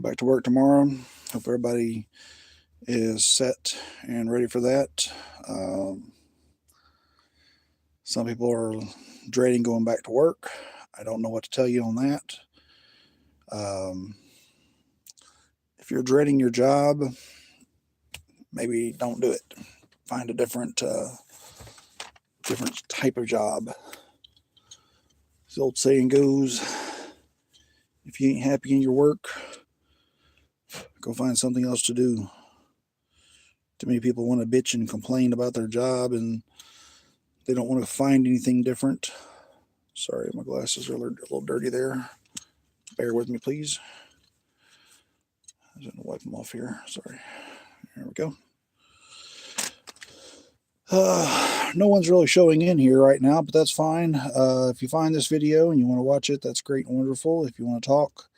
back to work tomorrow. Hope everybody is set and ready for that. Some people are dreading going back to work. I don't know what to tell you on that. If you're dreading your job, maybe don't do it. Find a different type of job. As the old saying goes, if you ain't happy in your work, go find something else to do. Too many people want to bitch and complain about their job, and they don't want to find anything different. Sorry, my glasses are a little dirty there. Bear with me, please. I'm going to wipe them off here. Sorry. There we go. No one's really showing in here right now, but that's fine. If you find this video and you want to watch it, that's great and wonderful. If you want to talk,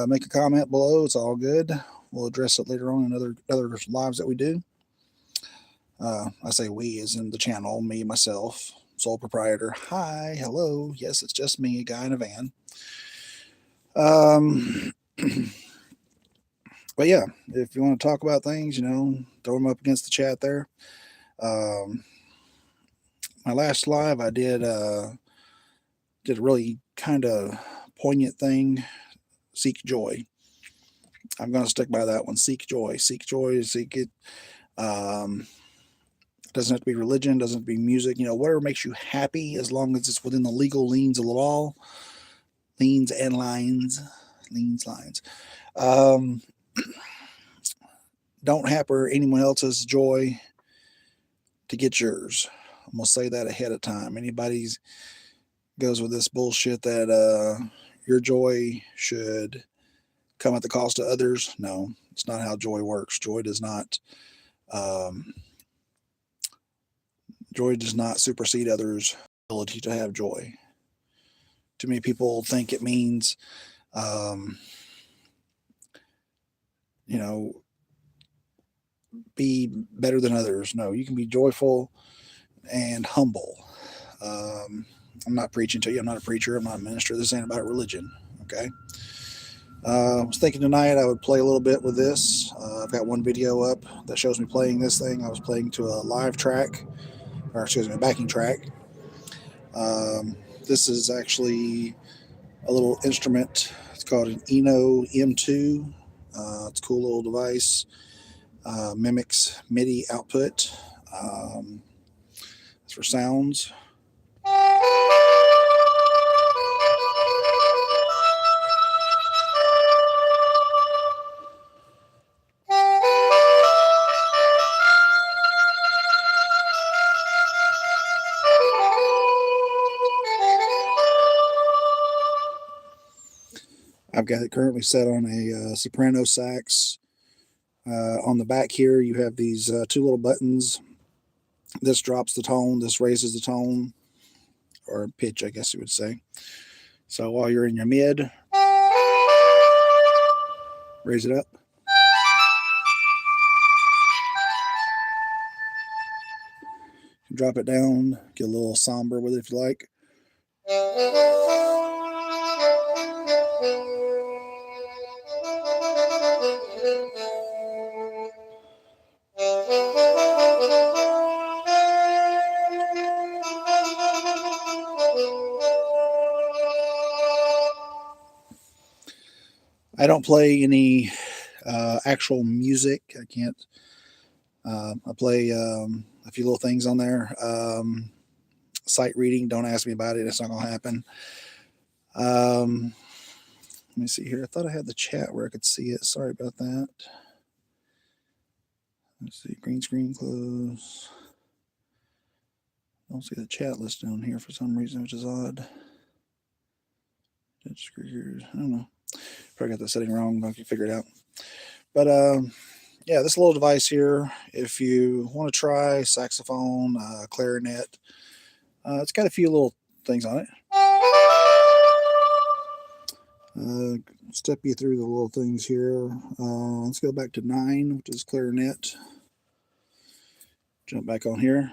make a comment below. It's all good. We'll address it later on in other lives that we do. I say we as in the channel, me, myself, sole proprietor. Hi, hello. Yes, it's just me, a guy in a van. But yeah, if you want to talk about things, throw them up against the chat there. My last live, I did a really kind of poignant thing. Seek joy. I'm going to stick by that one. Seek joy. Seek joy. Seek it. Doesn't have to be religion. Doesn't have to be music. Whatever makes you happy, as long as it's within the legal liens of the law. Liens and lines. Liens, lines. Don't hamper anyone else's joy to get yours. I'm going to say that ahead of time. Anybody goes with this bullshit that your joy should come at the cost of others. No, it's not how joy works. Joy does not supersede others' ability to have joy. Too many people think it means, be better than others. No, you can be joyful and humble. I'm not preaching to you. I'm not a preacher. I'm not a minister. This ain't about religion. Okay. I was thinking tonight I would play a little bit with this. I've got one video up that shows me playing this thing. I was playing to a live track, or excuse me, a backing track. This is actually a little instrument. It's called an Eno M2. It's a cool little device. Mimics MIDI output. It's for sounds. I've got it currently set on a soprano sax. On the back here, you have these two little buttons. This drops the tone. This raises the tone, or pitch, I guess you would say. So while you're in your mid, raise it up. Drop it down. Get a little somber with it if you like. I don't play any actual music. I can't. I play a few little things on there. Sight reading. Don't ask me about it. It's not going to happen. Let me see here. I thought I had the chat where I could see it. Sorry about that. Let's see. Green screen close. Don't see the chat list down here for some reason, which is odd. I don't know. Probably got the setting wrong, but I can figure it out. But yeah, this little device here, if you want to try saxophone, clarinet, it's got a few little things on it. Step you through the little things here. Let's go back to 9, which is clarinet. Jump back on here.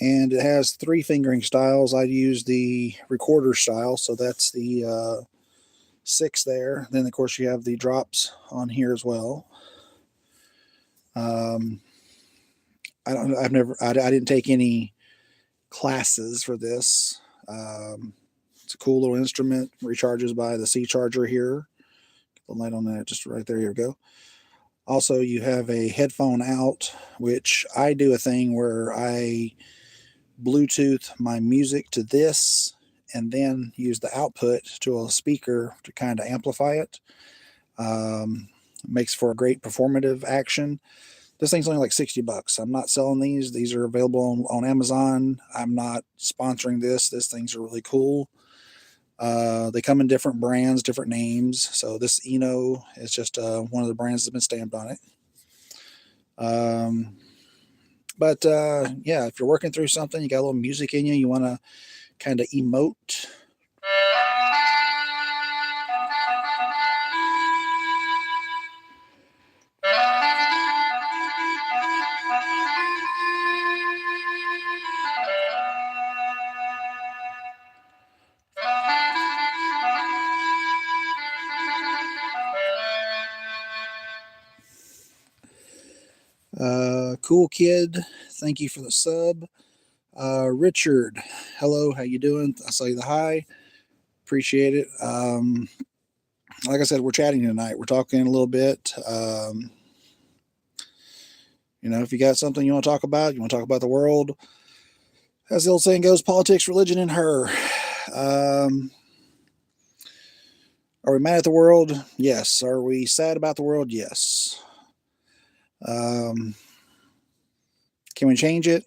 And it has 3 fingering styles. I use the recorder style, so that's the 6 there. Then of course you have the drops on here as well. I didn't take any classes for this. It's a cool little instrument. Recharges by the C charger here. The light on that, just right there. Here we go. Also, you have a headphone out, which I do a thing where I Bluetooth my music to this and then use the output to a speaker to kind of amplify it. Makes for a great performative action. This thing's only like $60. I'm not selling these. These are available on Amazon. I'm not sponsoring this. These things are really cool. They come in different brands, different names. So this Eno is just one of the brands that's been stamped on it. But yeah, if you're working through something, you got a little music in you, you want to kind of emote. Cool Kid, thank you for the sub. Richard, hello, how you doing? I saw you the hi. Appreciate it. Like I said, we're chatting tonight. We're talking a little bit. If you got something you want to talk about, you want to talk about the world. As the old saying goes, politics, religion, and her. Are we mad at the world? Yes. Are we sad about the world? Yes. Can we change it?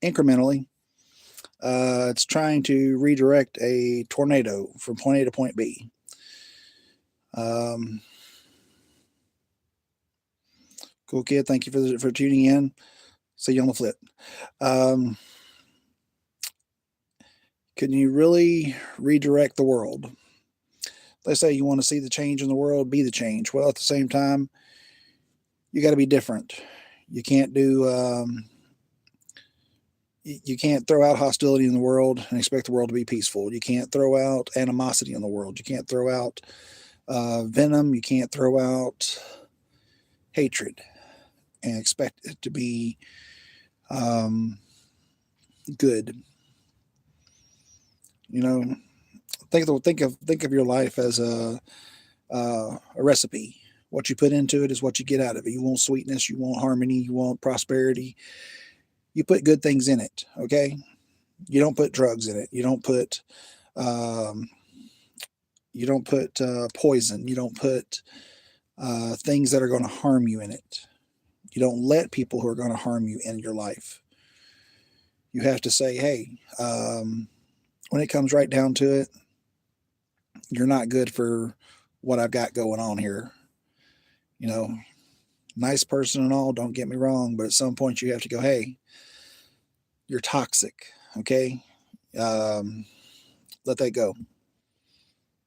Incrementally. It's trying to redirect a tornado from point A to point B. Cool Kid, thank you for tuning in. See you on the flip. Can you really redirect the world? They say you want to see the change in the world, be the change. Well, at the same time, you got to be different. You can't do. You can't throw out hostility in the world and expect the world to be peaceful. You can't throw out animosity in the world. You can't throw out venom. You can't throw out hatred and expect it to be good. Think of your life as a recipe. What you put into it is what you get out of it. You want sweetness, you want harmony, you want prosperity. You put good things in it, okay? You don't put drugs in it. You don't put poison. You don't put things that are going to harm you in it. You don't let people who are going to harm you in your life. You have to say, hey, when it comes right down to it, you're not good for what I've got going on here. Nice person and all, don't get me wrong, but at some point you have to go, hey, you're toxic, okay? Let that go.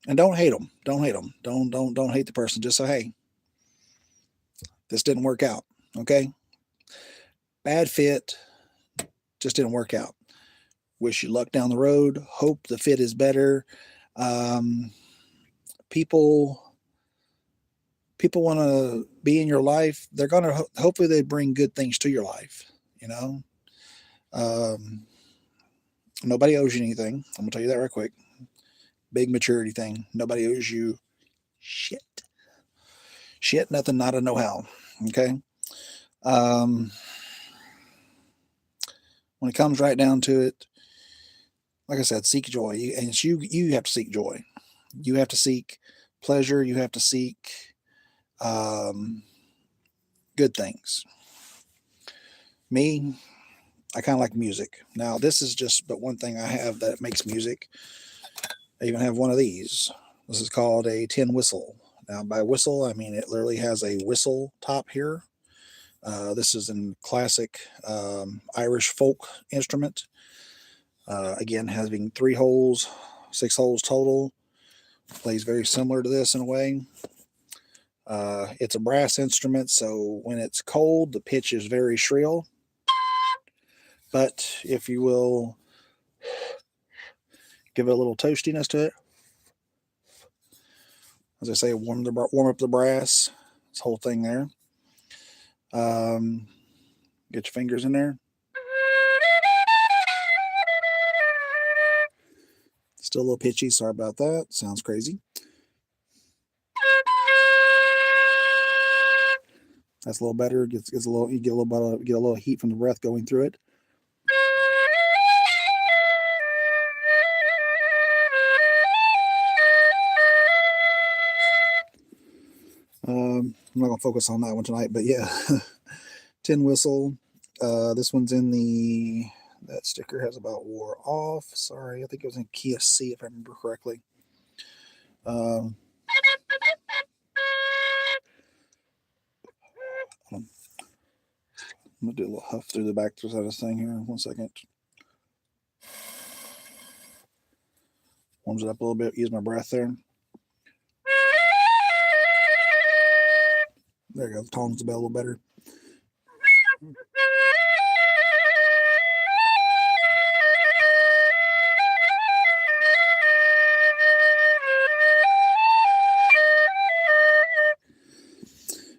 And don't hate them. Don't hate them. Don't hate the person. Just say, hey, this didn't work out, okay? Bad fit, just didn't work out. Wish you luck down the road. Hope the fit is better. People want to be in your life. They're going to, hopefully they bring good things to your life, Nobody owes you anything. I'm going to tell you that right quick. Big maturity thing. Nobody owes you shit. Shit, nothing, not a know-how. Okay? When it comes right down to it, like I said, seek joy. You have to seek joy. You have to seek pleasure. You have to seek good things. Me, I kind of like music. Now, this is just but one thing I have that makes music. I even have one of these. This is called a tin whistle. Now, by whistle, I mean it literally has a whistle top here. This is a classic Irish folk instrument. Again, having 3 holes, 6 holes total. Plays very similar to this in a way. It's a brass instrument, so when it's cold, the pitch is very shrill. But if you will give it a little toastiness to it, as I say, warm up the brass. This whole thing there. Get your fingers in there. Still a little pitchy. Sorry about that. Sounds crazy. That's a little better. Gets a little. You get a little heat from the breath going through it. I'm not gonna focus on that one tonight, but yeah, tin whistle. This one's in the. That sticker has about wore off. Sorry, I think it was in Kia C if I remember correctly. I'm gonna do a little huff through the back side of this thing here. 1 second. Warms it up a little bit. Use my breath there. There you go. The tones the bell a little better.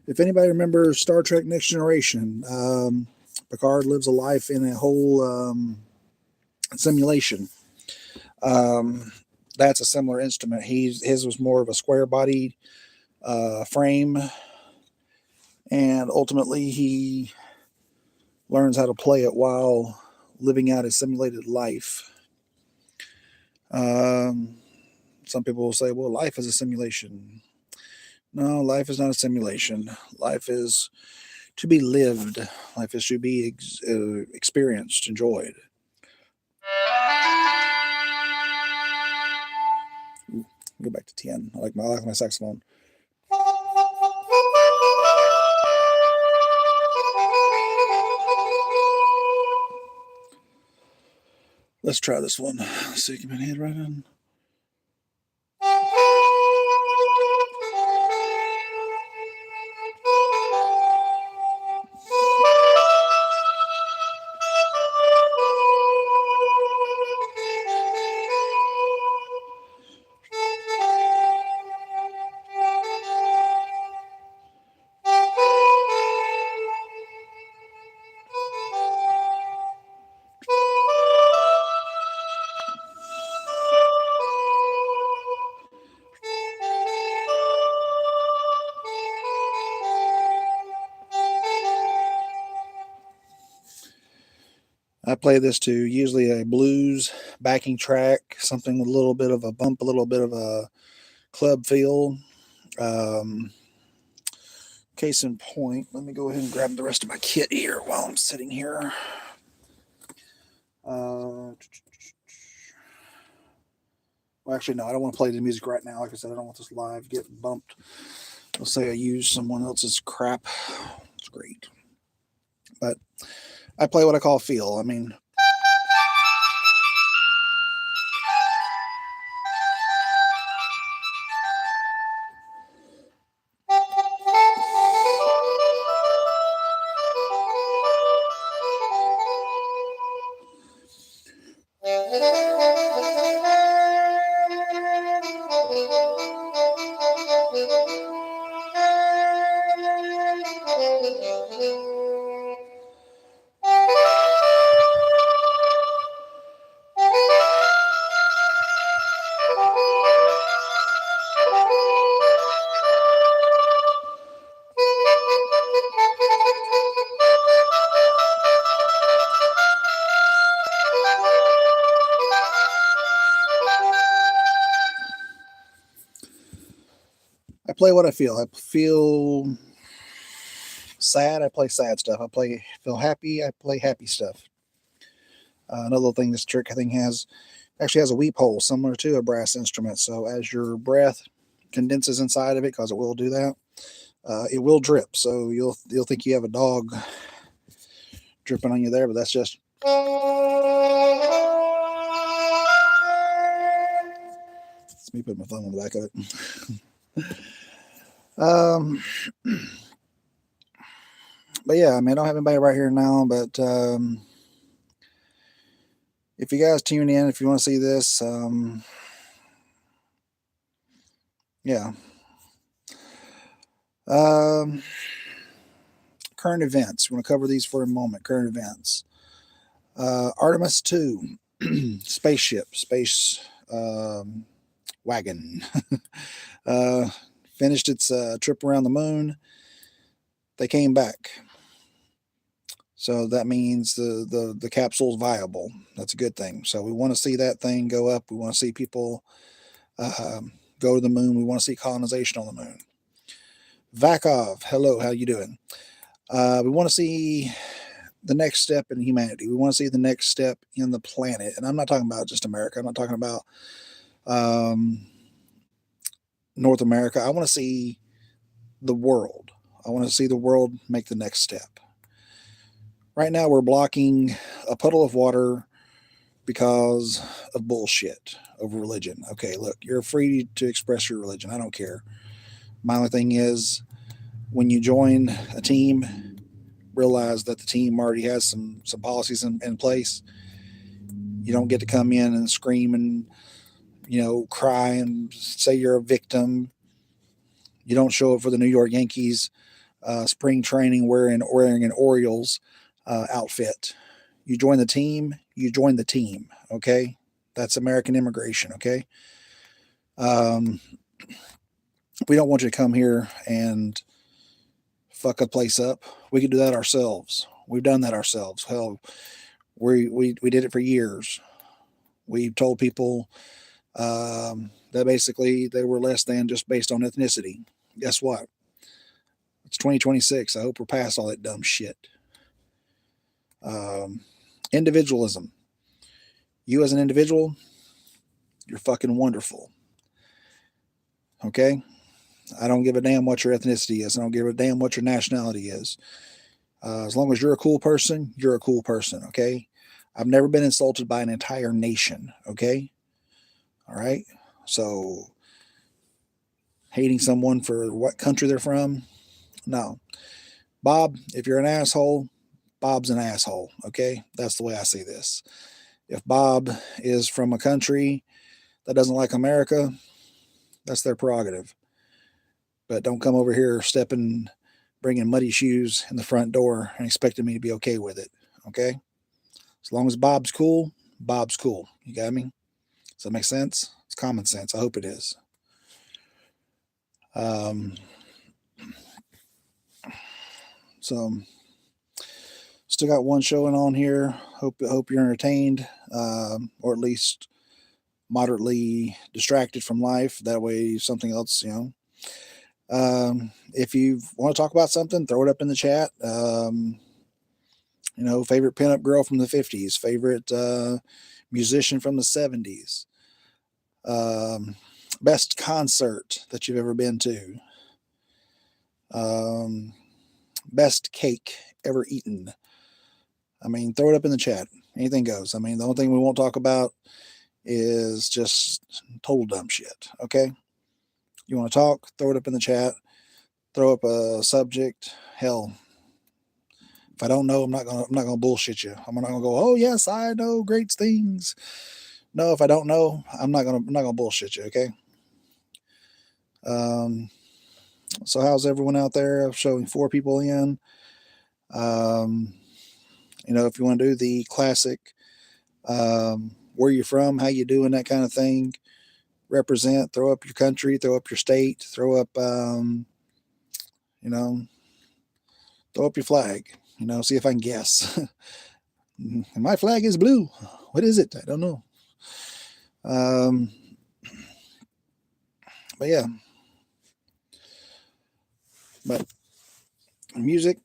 If anybody remembers Star Trek Next Generation, Picard lives a life in a whole simulation. That's a similar instrument. His was more of a square bodied frame, and ultimately he learns how to play it while living out a simulated life. Some people will say, well, life is a simulation. No, life is not a simulation. Life is to be lived. Life is to be experienced, enjoyed. Ooh, go back to 10. I like my saxophone. Let's try this one. Let's see, keep my head right on. I play this to usually a blues backing track, something with a little bit of a bump, a little bit of a club feel. Case in point, let me go ahead and grab the rest of my kit here while I'm sitting here. Well, actually, no, I don't want to play the music right now. Like I said, I don't want this live getting bumped. Let's say I use someone else's crap. It's great. But I play what I call feel. I mean, I play what I feel. I feel sad. I play sad stuff. Feel happy. I play happy stuff. Another thing this trick I think actually has a weep hole similar to a brass instrument. So as your breath condenses inside of it, because it will do that, it will drip. So you'll think you have a dog dripping on you there, but that's just. Let me put my thumb on the back of it. But yeah, I mean, I don't have anybody right here now, but if you guys tune in, if you want to see this, yeah. Current events. We're going to cover these for a moment. Current events. Artemis 2, spaceship, space wagon, finished its trip around the moon. They came back. So that means the capsule's viable. That's a good thing. So we want to see that thing go up. We want to see people go to the moon. We want to see colonization on the moon. Vakov, hello, how you doing? We want to see the next step in humanity. We want to see the next step in the planet. And I'm not talking about just America. I'm not talking about North America. I want to see the world. I want to see the world make the next step. Right now, we're blocking a puddle of water because of bullshit over religion. Okay, look, you're free to express your religion. I don't care. My only thing is, when you join a team, realize that the team already has some policies in place. You don't get to come in and scream and cry and say you're a victim. You don't show up for the New York Yankees spring training wearing an Orioles outfit. You join the team. You join the team. Okay, that's American immigration. Okay, we don't want you to come here and fuck a place up. We could do that ourselves. We've done that ourselves. Hell, we did it for years. We've told people that basically they were less than just based on ethnicity. Guess what? It's 2026. I hope we're past all that dumb shit. Individualism. You as an individual, you're fucking wonderful. Okay? I don't give a damn what your ethnicity is. I don't give a damn what your nationality is. As long as you're a cool person, you're a cool person. Okay? I've never been insulted by an entire nation. Okay? All right? So, hating someone for what country they're from, no. Bob, if you're an asshole, Bob's an asshole. Okay? That's the way I see this. If Bob is from a country that doesn't like America, that's their prerogative. But don't come over here bringing muddy shoes in the front door and expecting me to be okay with it. Okay? As long as Bob's cool, Bob's cool. You got me? Does that make sense? It's common sense. I hope it is. So still got one showing on here. Hope you're entertained, or at least moderately distracted from life. That way, something else, if you want to talk about something, throw it up in the chat. Favorite pinup girl from the 50s, favorite musician from the 70s, best concert that you've ever been to, best cake ever eaten. I mean, throw it up in the chat. Anything goes. I mean, the only thing we won't talk about is just total dumb shit. Okay? You want to talk? Throw it up in the chat. Throw up a subject. Hell, if I don't know, I'm not gonna bullshit you. I'm not gonna go, oh yes, I know great things. No, if I don't know, I'm not gonna bullshit you. Okay. So how's everyone out there? I'm showing 4 people in. If you want to do the classic, where you from, how you doing, that kind of thing. Represent, throw up your country, throw up your state, throw up, throw up your flag. See if I can guess. My flag is blue. What is it? I don't know. But yeah. But music.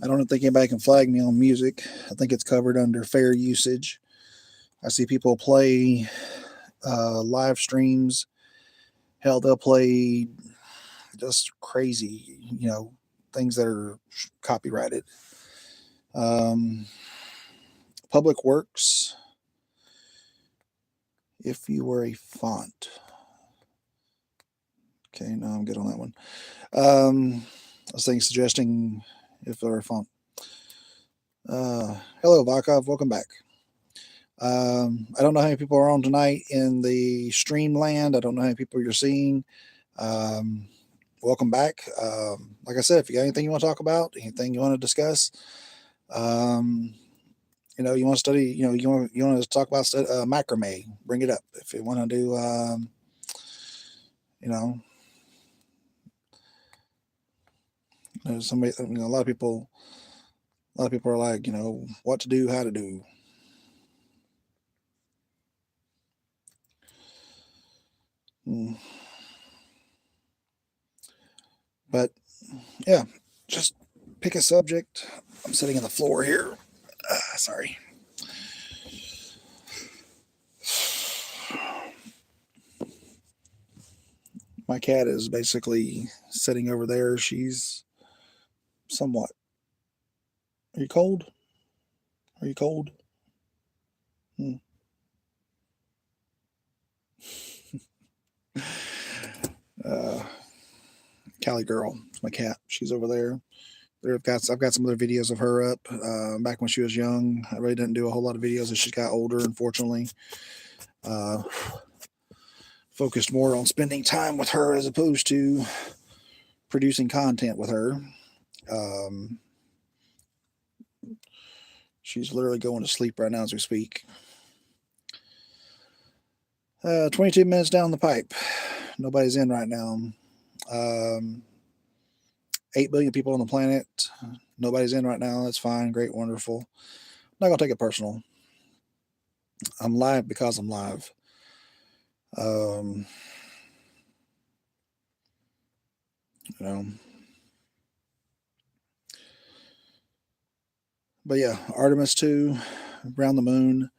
I don't think anybody can flag me on music. I think it's covered under fair usage. I see people play live streams. Hell, they'll play just crazy, things that are copyrighted. Public Works, if you were a font. Okay, no, I'm good on that one. I was suggesting if they're a font. Hello, Vakov. Welcome back. I don't know how many people are on tonight in the stream land. I don't know how many people you're seeing. Welcome back. Like I said, if you got anything you want to talk about, anything you want to discuss, you want to study, you want to talk about macrame, bring it up. If you want to do, somebody, a lot of people are like, what to do, how to do. But yeah, just pick a subject. I'm sitting on the floor here. Sorry. My cat is basically sitting over there. She's somewhat. Are you cold? Are you cold? Callie girl, it's my cat. She's over there. I've got some other videos of her up back when she was young. I really didn't do a whole lot of videos as she got older, unfortunately. Focused more on spending time with her as opposed to producing content with her. She's literally going to sleep right now as we speak. 22 minutes down the pipe. Nobody's in right now. 8 billion people on the planet. Nobody's in right now. That's fine. Great. Wonderful. I'm not going to take it personal. I'm live because I'm live. But yeah, Artemis 2, around the moon.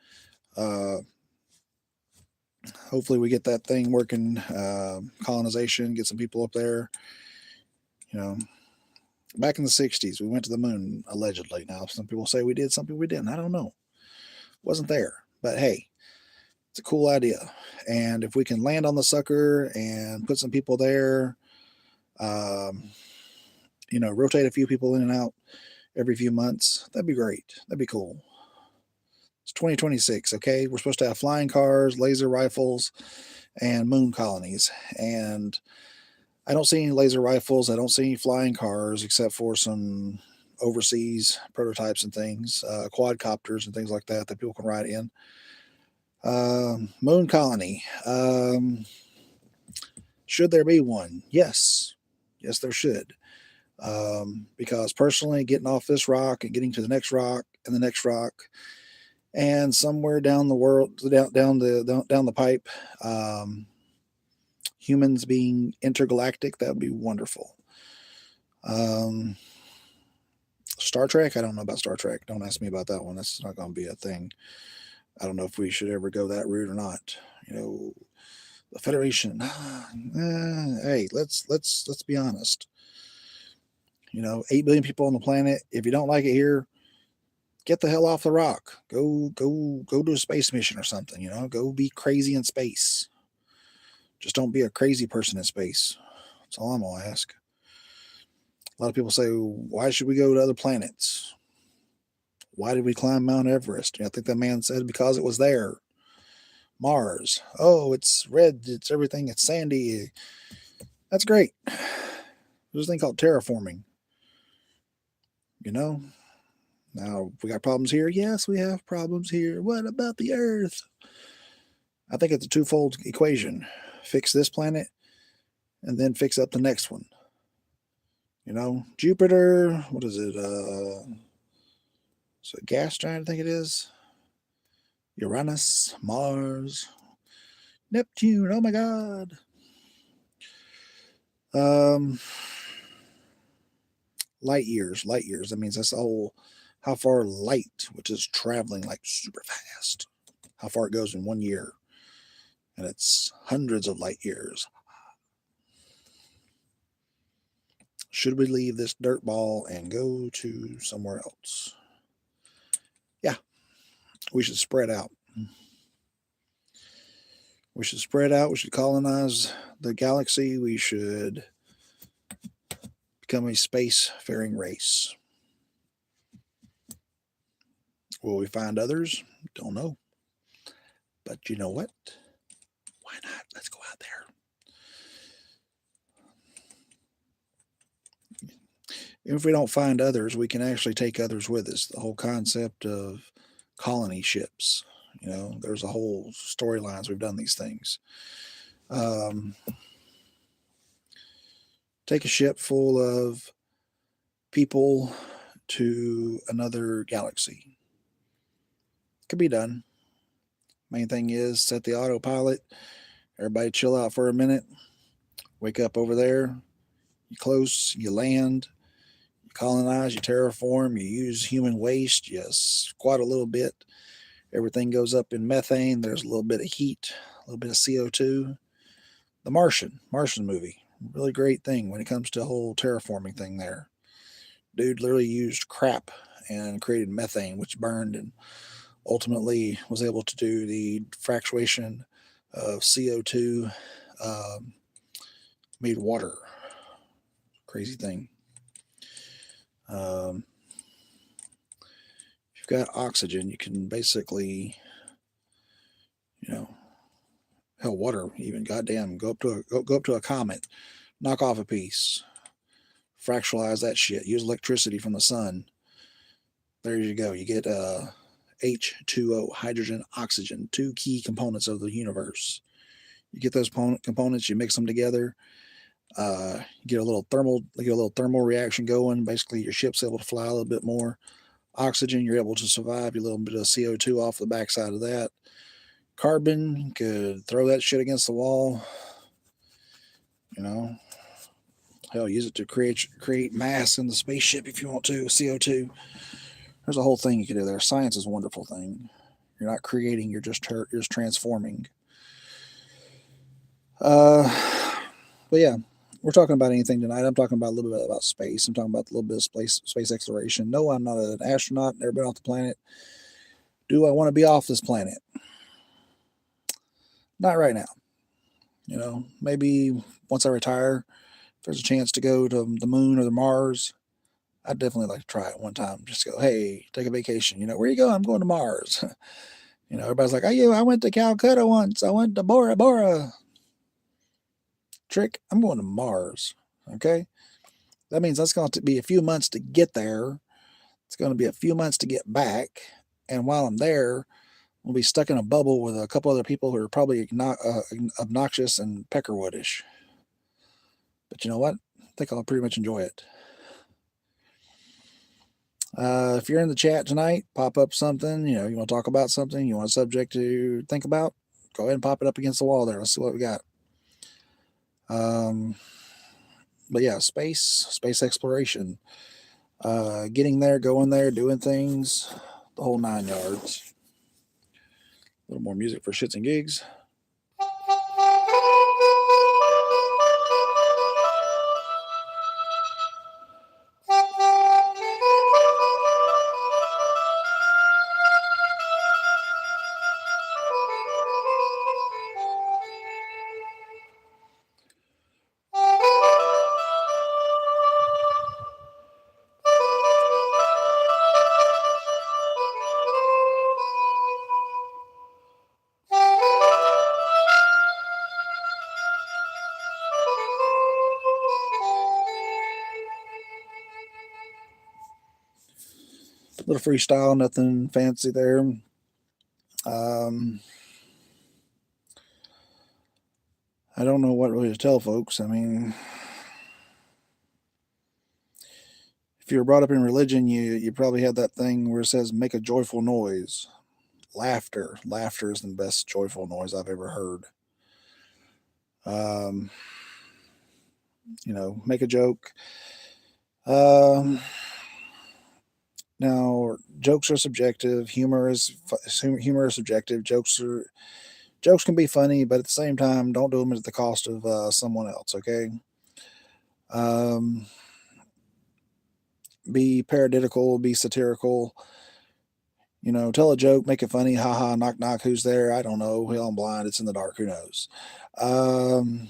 Hopefully we get that thing working, colonization, get some people up there. Back in the 60s, we went to the moon, allegedly. Now, some people say we did, some people we didn't. I don't know. Wasn't there. But hey, it's a cool idea. And if we can land on the sucker and put some people there, rotate a few people in and out every few months, that'd be great. That'd be cool. It's 2026, okay? We're supposed to have flying cars, laser rifles, and moon colonies. And I don't see any laser rifles. I don't see any flying cars except for some overseas prototypes and things, quadcopters and things like that people can ride in. Moon colony. Should there be one? Yes. Yes, there should. Because personally, getting off this rock and getting to the next rock and the next rock, and somewhere down the world, down the pipe, humans being intergalactic, that would be wonderful. Star Trek, I don't know about Star Trek. Don't ask me about that one. That's not going to be a thing. I don't know if we should ever go that route or not. The Federation. Hey, let's be honest. 8 billion people on the planet. If you don't like it here, get the hell off the rock. Go do a space mission or something. Go be crazy in space. Just don't be a crazy person in space. That's all I'm gonna ask. A lot of people say, why should we go to other planets? Why did we climb Mount Everest? I think that man said because it was there. Mars. Oh, it's red. It's everything. It's sandy. That's great. There's a thing called terraforming. Now, we got problems here. Yes, we have problems here. What about the Earth? I think it's a twofold equation. Fix this planet and then fix up the next one. Jupiter, what is it? So gas giant, I think it is. Uranus, Mars, Neptune. Oh my God. Light years. That means that's the whole, how far light, which is traveling like super fast, how far it goes in 1 year. and it's hundreds of light years. Should we leave this dirt ball and go to somewhere else? Yeah, we should spread out. We should spread out. We should colonize the galaxy. We should become a space-faring race. Will we find others? Don't know. But you know what? Why not? Let's go out there. If we don't find others, we can actually take others with us. The whole concept of colony ships. There's a whole storylines. We've done these things. Take a ship full of people to another galaxy. Could be done. Main thing is set the autopilot. Everybody chill out for a minute. Wake up over there. You close. You land. You colonize. You terraform. You use human waste. You squat a little bit. Everything goes up in methane. There's a little bit of heat, a little bit of CO2. The Martian movie. Really great thing when it comes to the whole terraforming thing there. Dude literally used crap and created methane, which burned and ultimately was able to do the fractuation of CO2, made water. Crazy thing. If you've got oxygen, you can basically, hell, water even. Goddamn, go up to a comet, knock off a piece, fractionalize that shit. Use electricity from the sun. There you go. You get H2O, hydrogen, oxygen, two key components of the universe. You get those components, you mix them together. You get a little thermal reaction going. Basically, your ship's able to fly a little bit more. Oxygen, you're able to survive. A little bit of CO2 off the backside of that. Carbon, could throw that shit against the wall. Hell, use it to create mass in the spaceship if you want to. CO2. There's a whole thing you can do there. Science is a wonderful thing. You're not creating, you're just transforming. But yeah, we're talking about anything tonight. I'm talking about a little bit about space. I'm talking about a little bit of space exploration. No, I'm not an astronaut. Never been off the planet. Do I want to be off this planet? Not right now. Maybe once I retire, if there's a chance to go to the moon or the Mars, I'd definitely like to try it one time. Just go, hey, take a vacation. Where you going? I'm going to Mars. Everybody's like, oh, I went to Calcutta once. I went to Bora Bora. Trick, I'm going to Mars. Okay? That means that's going to be a few months to get there. It's going to be a few months to get back. And while I'm there, we'll be stuck in a bubble with a couple other people who are probably obnoxious and peckerwoodish. But you know what? I think I'll pretty much enjoy it. If you're in the chat tonight, pop up something. You want to talk about something. You want a subject to think about. Go ahead and pop it up against the wall there. Let's see what we got. But yeah, space exploration. Getting there, going there, doing things, the whole 9 yards. A little more music for shits and gigs. Little freestyle, nothing fancy there. I don't know what really to tell folks. I mean, if you were brought up in religion, you probably had that thing where it says make a joyful noise. Laughter is the best joyful noise I've ever heard. Make a joke. Now, jokes are subjective. Humor is subjective. Jokes are Jokes can be funny, but at the same time, don't do them at the cost of someone else. Okay. Um, be paradiddle, be satirical. Tell a joke, make it funny. Ha ha, knock knock. Who's there? I don't know. Hell, I'm blind. It's in the dark. Who knows? Um,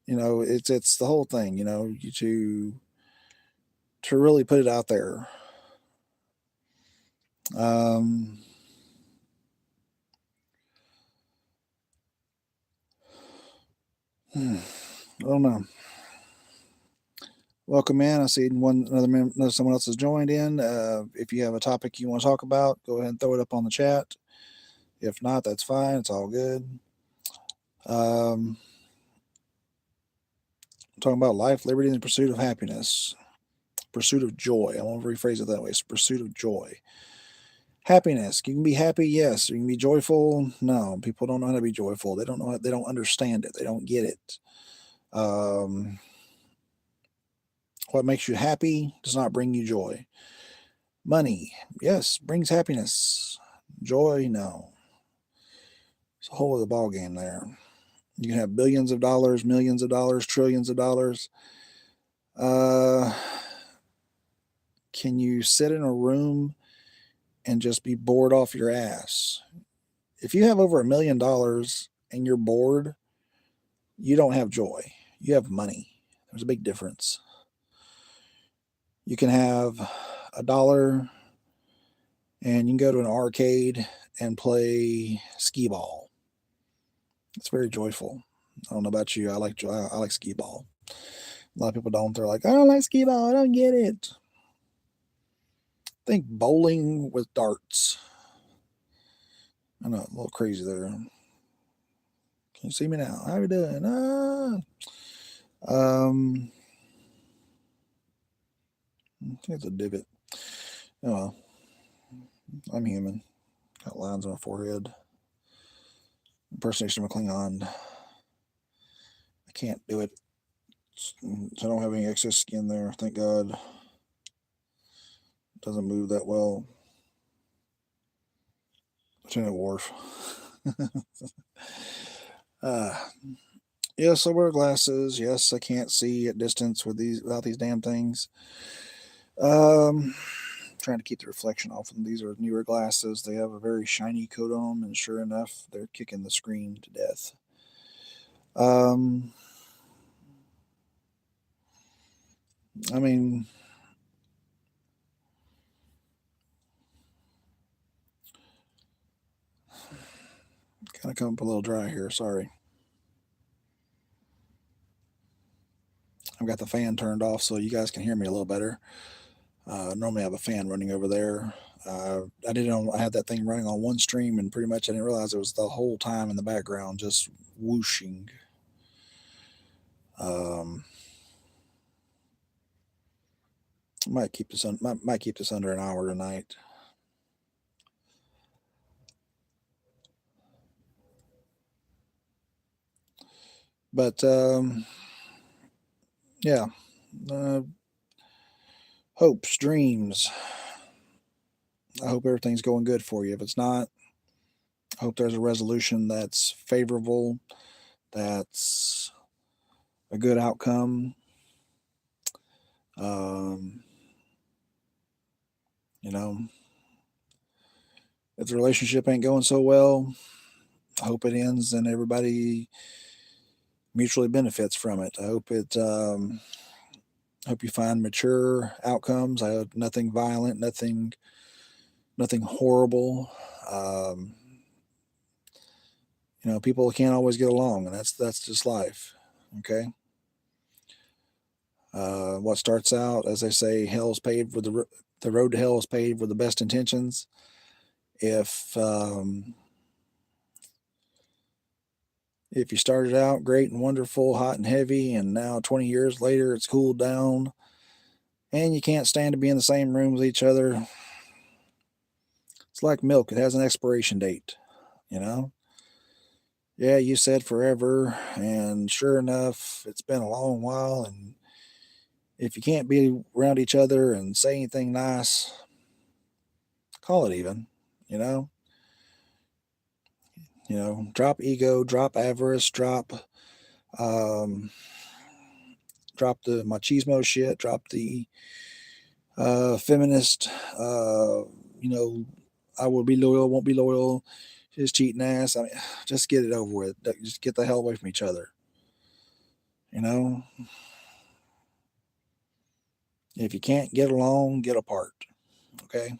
it's the whole thing. To really put it out there. Um, I don't know. Welcome in. I see another someone else has joined in. If you have a topic you want to talk about, go ahead and throw it up on the chat. If not, that's fine. It's all good. Talking about life, liberty, and the pursuit of happiness, pursuit of joy. I want to rephrase it that way. It's pursuit of joy. Happiness. You can be happy, yes. You can be joyful. No, people don't know how to be joyful. They don't know. They don't understand it. They don't get it. What makes you happy does not bring you joy. Money, yes, brings happiness. Joy, no. It's a whole other ball game there. You can have billions of dollars, millions of dollars, trillions of dollars. Can you sit in a room and just be bored off your ass? If you have over $1 million and you're bored, you don't have joy. You have money. There's a big difference. You can have $1 and you can go to an arcade and play skee ball. It's very joyful. I don't know about you. I like skee ball. A lot of people don't. They're like, I don't like skee ball. I don't get it. Think bowling with darts. I know, a little crazy there. Can you see me now? How are we doing? I think it's a divot. Oh well. I'm human. Got lines on my forehead. Impersonation of a Klingon. I can't do it. I don't have any excess skin there. Thank God. It doesn't move that well. Lieutenant Worf. Yes, I wear glasses. Yes, I can't see at distance without these damn things. Trying to keep the reflection off them. These are newer glasses. They have a very shiny coat on them, and sure enough, they're kicking the screen to death. I mean, kind of come up a little dry here. Sorry. I've got the fan turned off so you guys can hear me a little better. Normally I have a fan running over there. I didn't know I had that thing running on one stream, and pretty much I didn't realize it was the whole time in the background just whooshing. Might keep this under an hour tonight. But yeah, hopes, dreams. I hope everything's going good for you. If it's not, I hope there's a resolution that's favorable, that's a good outcome. You know, if the relationship ain't going so well, I hope it ends and everybody mutually benefits from it. I hope hope you find mature outcomes. I hope nothing violent, nothing horrible. People can't always get along, and that's just life. Okay. What starts out, as they say, hell's paved with the road to hell is paved with the best intentions. If you started out great and wonderful, hot and heavy, and now 20 years later it's cooled down, and you can't stand to be in the same room with each other, it's like milk. It has an expiration date. Yeah, you said forever, and sure enough, it's been a long while, and if you can't be around each other and say anything nice, call it even, you know? Drop ego, drop avarice, um, drop the machismo shit, drop the feminist, I will be loyal, won't be loyal, his cheating ass. I mean, just get it over with. Just get the hell away from each other. If you can't get along, get apart. Okay.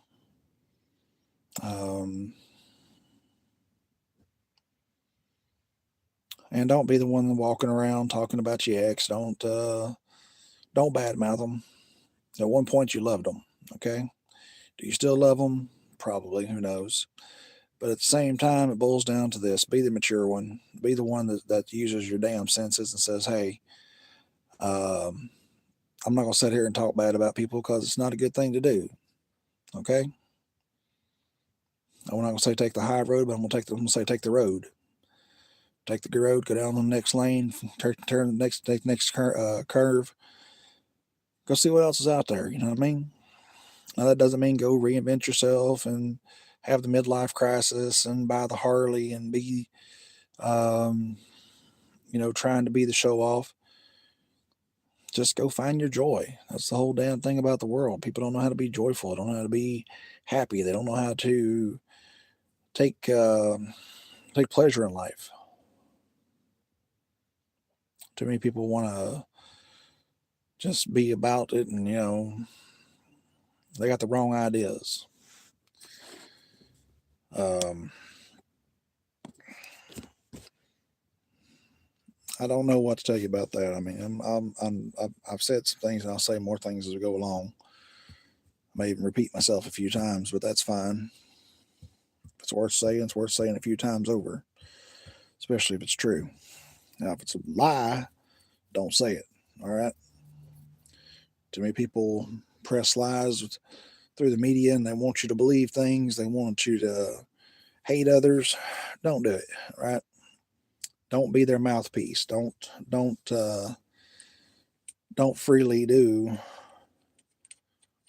And don't be the one walking around talking about your ex. Don't badmouth them. At one point, you loved them. Okay. Do you still love them? Probably. Who knows? But at the same time, it boils down to this: be the mature one. Be the one that uses your damn senses and says, "Hey, um, I'm not going to sit here and talk bad about people because it's not a good thing to do." Okay. I'm not going to say take the high road, but I'm going to say take the road. Take the road, go down the next lane, turn take the next curve. Go see what else is out there. You know what I mean? Now that doesn't mean go reinvent yourself and have the midlife crisis and buy the Harley and be, um, trying to be the show off. Just go find your joy. That's the whole damn thing about the world. People don't know how to be joyful. They don't know how to be happy. They don't know how to take take pleasure in life. Too many people want to just be about it, and they got the wrong ideas. I don't know what to tell you about that. I mean, I've said some things, and I'll say more things as we go along. I may even repeat myself a few times, but that's fine. If it's worth saying, it's worth saying a few times over, especially if it's true. Now, if it's a lie, don't say it. All right. Too many people press lies through the media, and they want you to believe things. They want you to hate others. Don't do it. Right. Don't be their mouthpiece. Don't freely do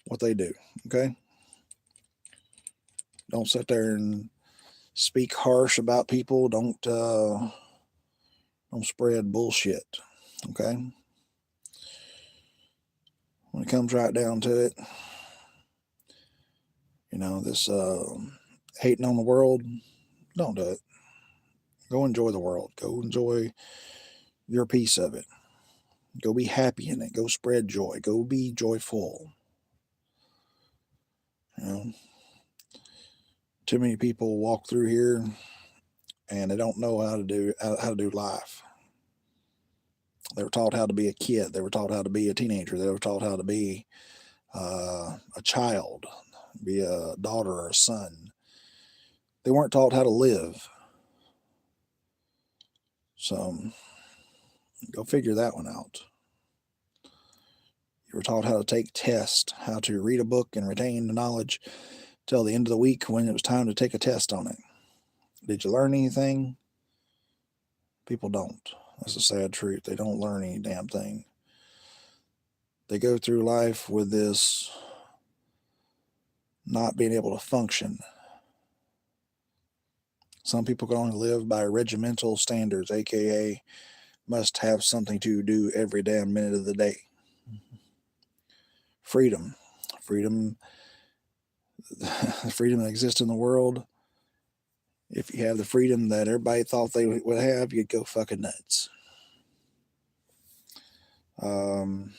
what they do. Okay. Don't sit there and speak harsh about people. Don't spread bullshit. Okay. When it comes right down to it, this hating on the world, don't do it. Go enjoy the world. Go enjoy your piece of it. Go be happy in it. Go spread joy. Go be joyful. Too many people walk through here and they don't know how to do life. They were taught how to be a kid. They were taught how to be a teenager. They were taught how to be a child, be a daughter or a son. They weren't taught how to live. So go figure that one out. You were taught how to take tests, how to read a book and retain the knowledge till the end of the week when it was time to take a test on it. Did you learn anything? People don't. That's the sad truth. They don't learn any damn thing. They go through life with this not being able to function. Some people can only live by regimental standards, aka must have something to do every damn minute of the day. Freedom. Freedom that exists in the world. If you have the freedom that everybody thought they would have, you'd go fucking nuts. I'm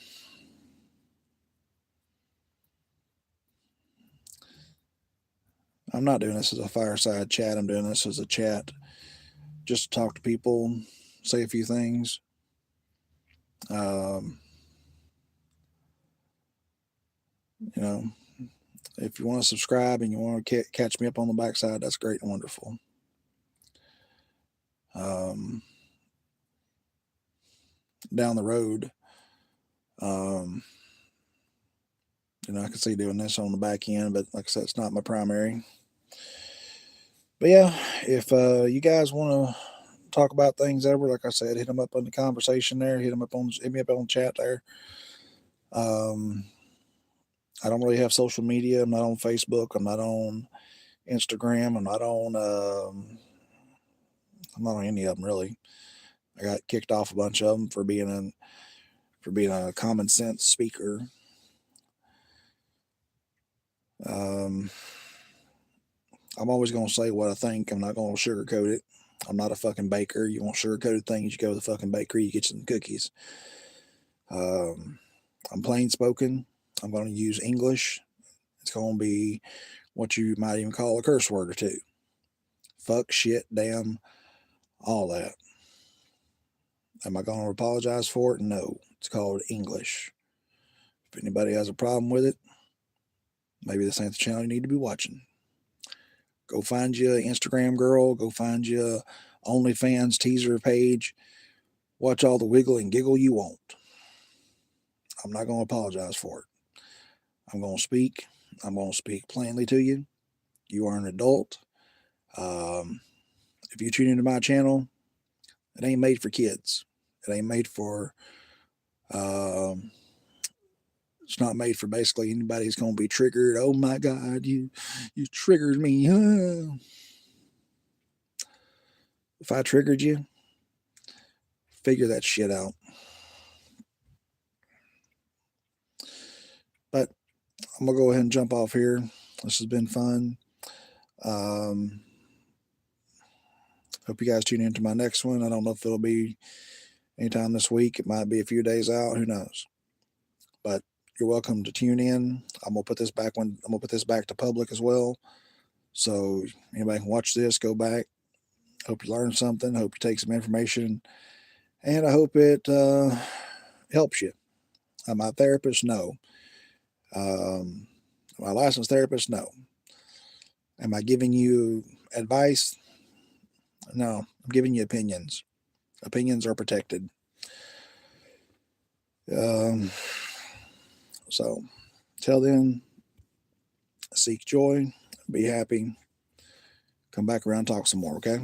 not doing this as a fireside chat. I'm doing this as a chat just to talk to people, say a few things. If you want to subscribe and you want to catch me up on the backside, that's great and wonderful. Down the road, I can see doing this on the back end, but like I said, it's not my primary. But yeah, if you guys want to talk about things ever, like I said, hit them up on the conversation there. Hit me up on the chat there. I don't really have social media. I'm not on Facebook. I'm not on Instagram. I'm not on I'm not on any of them really. I got kicked off a bunch of them for being a common sense speaker. I'm always going to say what I think. I'm not going to sugarcoat it. I'm not a fucking baker. You want sugarcoated things, you go to the fucking bakery, you get some cookies. I'm plain spoken. I'm going to use English. It's going to be what you might even call a curse word or two. Fuck, shit, damn, all that. Am I going to apologize for it? No. It's called English. If anybody has a problem with it, maybe this ain't the channel you need to be watching. Go find you an Instagram girl. Go find you a OnlyFans teaser page. Watch all the wiggle and giggle you want. I'm not going to apologize for it. I'm going to speak. I'm going to speak plainly to you. You are an adult. If you tune into my channel, it ain't made for kids. It ain't made for, it's not made for basically anybody who's going to be triggered. Oh my God, you triggered me. If I triggered you, figure that shit out. But I'm going to go ahead and jump off here. This has been fun. Hope you guys tune into my next one. I don't know if it'll be anytime this week. It might be a few days out. Who knows? But you're welcome to tune in. I'm gonna put this back to public as well, so anybody can watch this. Go back. Hope you learned something. Hope you take some information, and I hope it helps you. Am I a therapist? No. Am I a licensed therapist? No. Am I giving you advice? No. I'm giving you opinions. Opinions are protected. So, till then, seek joy, be happy, come back around, talk some more, okay?